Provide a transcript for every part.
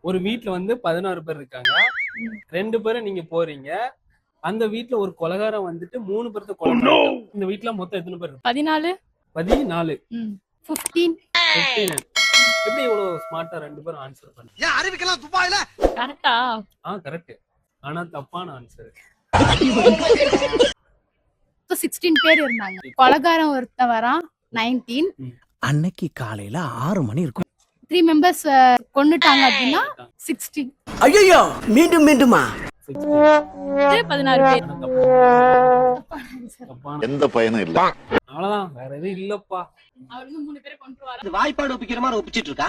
ஒரு வீட்ல வந்து 16 பேர் இருக்காங்க. 2 பேரை நீங்க போறீங்க. அந்த வீட்ல ஒரு கொலைகாரன் வந்துட்டு 3 பேர்த்த கொலை பண்ணிட்டான். இந்த வீட்ல மொத்தம் எத்தனை பேர்? 14. 14. 15. 15. எப்படி இவ்வளவு ஸ்மார்ட்டா 2 பேரும் ஆன்சர் பண்ணீங்க? ஏன் அறிவிக்கலாம் துபாயில? கரெக்ட்டா? கரெக்ட். ஆனா தப்பான ஆன்சர். 16 பேர் இருந்தாங்க. கொலைகாரன் ஒருத்தன் வரான் 19. அன்னைக்கு காலையில 6 மணி இருக்கும். 3 மெம்பர்ஸ் கொன்னுட்டாங்க அப்படின்னா 16. ஐயோ மீண்டும் மீண்டுமா? 16 பேர். தப்பான எந்த பயனும் இல்ல. அவ்வளவுதான், வேற எதுவும் இல்லப்பா. அவருக்கு 3 பேரை கொன்றுவாரா? இது வாய்ப்பாடு ஒப்பிக்கிற மாதிரி ஒப்பிச்சிட்டு இருக்கா?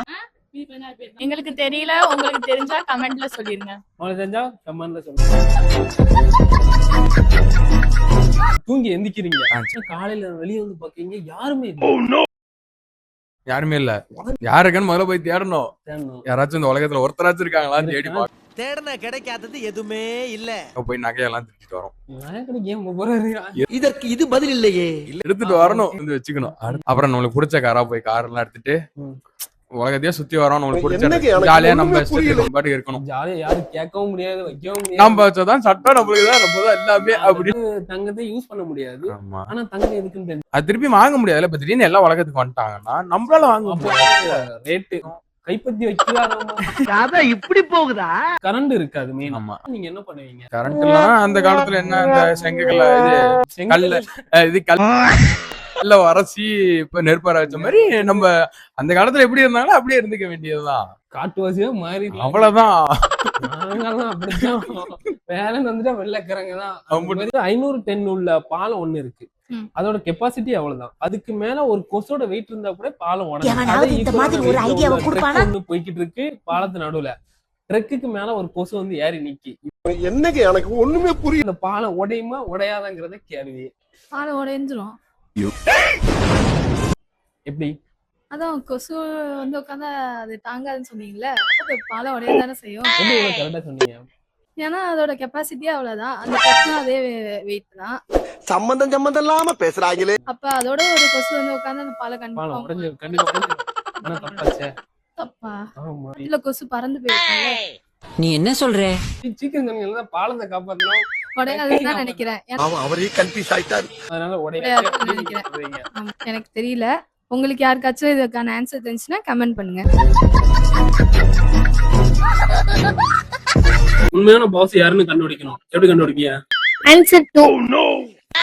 எங்களுக்கு தெரியல, உங்களுக்கு தெரிஞ்சா கமெண்ட்ல சொல்லிருங்க. உங்களுக்கு தெரிஞ்சா கமெண்ட்ல சொல்லுங்க. தூங்கி எந்திக்கிறீங்க, காலையில வெளியே வந்து பாக்கீங்க யாருமே இல்ல. யாருமே இல்ல. யாருக்குன்னு முதல்ல போய் தேடணும். யாராச்சும் இந்த உலகத்துல ஒருத்தராச்சும் இருக்காங்களான்னு தேடி பார்க்கணும். தேடன கிடைக்காதது எதுவுமே இல்ல. போய் நகையெல்லாம் திருச்சிட்டு வரோம். இதற்கு இது பதில் இல்லையே. எடுத்துட்டு வரணும், வந்து வச்சுக்கணும். அப்புறம் நம்மளுக்கு பிடிச்ச காரா போய் கார் எல்லாம் எடுத்துட்டு உலகத்தையே சுத்தி வரோம். நம்மளுக்கு பிடிச்ச ஜாலியா நம்ம பாட்டுக்கு இருக்கணும். ஜாலியா யாரும் கேட்கவும் முடியாது, வைக்கவும் முடியாது. நம்ம வச்சதான் சட்டம் நம்மளுக்கு தான், நம்ம தான் எல்லாமே. அப்படின்னு தங்கத்தை யூஸ் பண்ண முடியாது. ஆமா, ஆனா தங்கம் எதுக்குன்னு தெரியும். அது திருப்பி வாங்க முடியாதுல்ல. இப்ப திடீர்னு எல்லா உலகத்துக்கு வந்துட்டாங்கன்னா நம்மளால வாங்க முடியாது. ரேட்டு கைப்பத்தி வைக்கலாம். இப்படி போகுதா? கரண்ட் இருக்காது மெயின். ஆமா, நீங்க என்ன பண்ணுவீங்க? கரண்ட் எல்லாம் அந்த காலத்துல என்ன, இந்த செங்கல்ல இது கல்ல இது கல்ல வரசி இப்ப நெருப்பார வச்ச மாதிரி நம்ம அந்த காலத்துல எப்படி இருந்தாங்களோ அப்படியே இருந்துக்க வேண்டியதுதான். காட்டுவாசியா மாறி அவ்வளவுதான். நாங்கெல்லாம் அப்படித்தான். வேற வந்துட்டா வெள்ளக்காரங்க தான். 510 உள்ள பாலம் ஒண்ணு இருக்கு. அதோட கெப்பாசிட்டி அவ்வளவுதான். அதுக்கு மேல ஒரு கொசோட வெயிட் இருந்தா கூட பாலம் ஒண்ணு போய்கிட்டு இருக்கு. பாலத்து நடுவுல ட்ரக்குக்கு மேல ஒரு கொசு வந்து ஏறி நிக்கி. என்னங்க எனக்கு ஒண்ணுமே புரியல. இந்த பாலம் உடையுமா உடையாதாங்கிறத கேள்வி. பாலம் உடைஞ்சிரும். எப்படி? அதான் கொசு வந்து உட்காந்தா அது தாங்காதுன்னு சொன்னீங்கல்ல, அப்ப பாலம் உடையதானே செய்யும். எப்படி இவ்வளவு கரெக்டா சொன்னீங்க? ஏன்னா அதோட கெப்பாசிட்டியே அவ்வளவுதான். அந்த கொசு அதே வெயிட் தான். சம்பந்தம் இல்லாம பேசுறாங்களே. அப்ப அதோட ஒரு கொசு வந்து உட்காந்து அந்த பாலம் பாலம் உடைஞ்சு கண்டிப்பா என்ன தப்பாச்சே? தப்பா? ஆமா, இல்ல கொசு பறந்து போயிருக்காங்க. நீ என்ன சொல்ற? சீக்கிரம் சொன்னீங்க பாலத்தை காப்பாத்தணும். உடையாதுன்னு நினைக்கிறேன். அவரே கன்ஃபியூஸ் ஆயிட்டாரு. அதனால உடையாதுன்னு நினைக்கிறேன். எனக்கு தெரியல. உங்களுக்கு யாருக்காச்சும் இதுக்கான ஆன்சர் தெரிஞ்சுன்னா கமெண்ட் பண்ணுங்க. உண்மையான பாஸ் யாருன்னு கண்டுபிடிக்கணும். எப்படி கண்டுபிடிப்பீங்க? ஆன்சர் 2.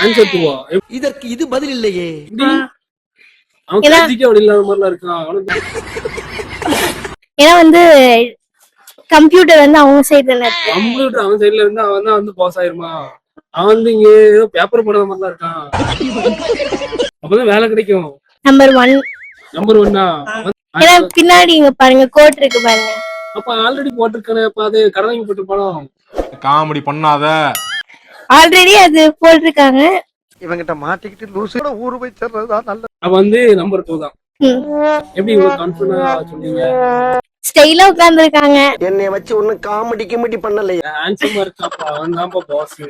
ஆன்சர் 2. இதற்கு இது பதில் இல்லையே. அவன் கட்சிக்கு அப்படி இல்லாத மாதிரிலாம் இருக்கான். அவனுக்கு ஏன்னா வந்து கம்ப்யூட்டர் வந்து அவங்க சைடுல கம்ப்யூட்டர் அவன் சைடுல இருந்து அவன் தான் வந்து பாஸ் ஆயிருமா? அவன் வந்து இங்க ஏதோ பேப்பர் போடுற மாதிரிலாம் இருக்கான். அப்பதான் வேலை கிடைக்கும். நம்பர் 1. நம்பர் 1 ஏன்னா பின்னாடி இங்க பாருங்க கோட் இருக்கு பாருங்க. அப்ப ஆல்ரெடி போட்டிருக்கானே. அப்ப அது கடை வாங்கி போட்டுருப்பானோ? காமெடி பண்ணாத. ஆல்ரெடி அது போட்டிருக்காங்க. இவங்கிட்ட மாட்டிக்கிட்டு லூசோட ஊரு போய் சேர்றதுதான் நல்லது. அப்ப வந்து நம்பர் 2 தான். எப்படி இவ்வளவு கான்ஃபிடன்டா சொன்னீங்க? ஸ்டைலா உட்கார்ந்துருக்காங்க. என்னைய வச்சு ஒன்னும் காமெடி பண்ணலையே. ஹேண்ட்ஸமா இருக்காப்பா, அவன் தான்ப்பா பாஸ்.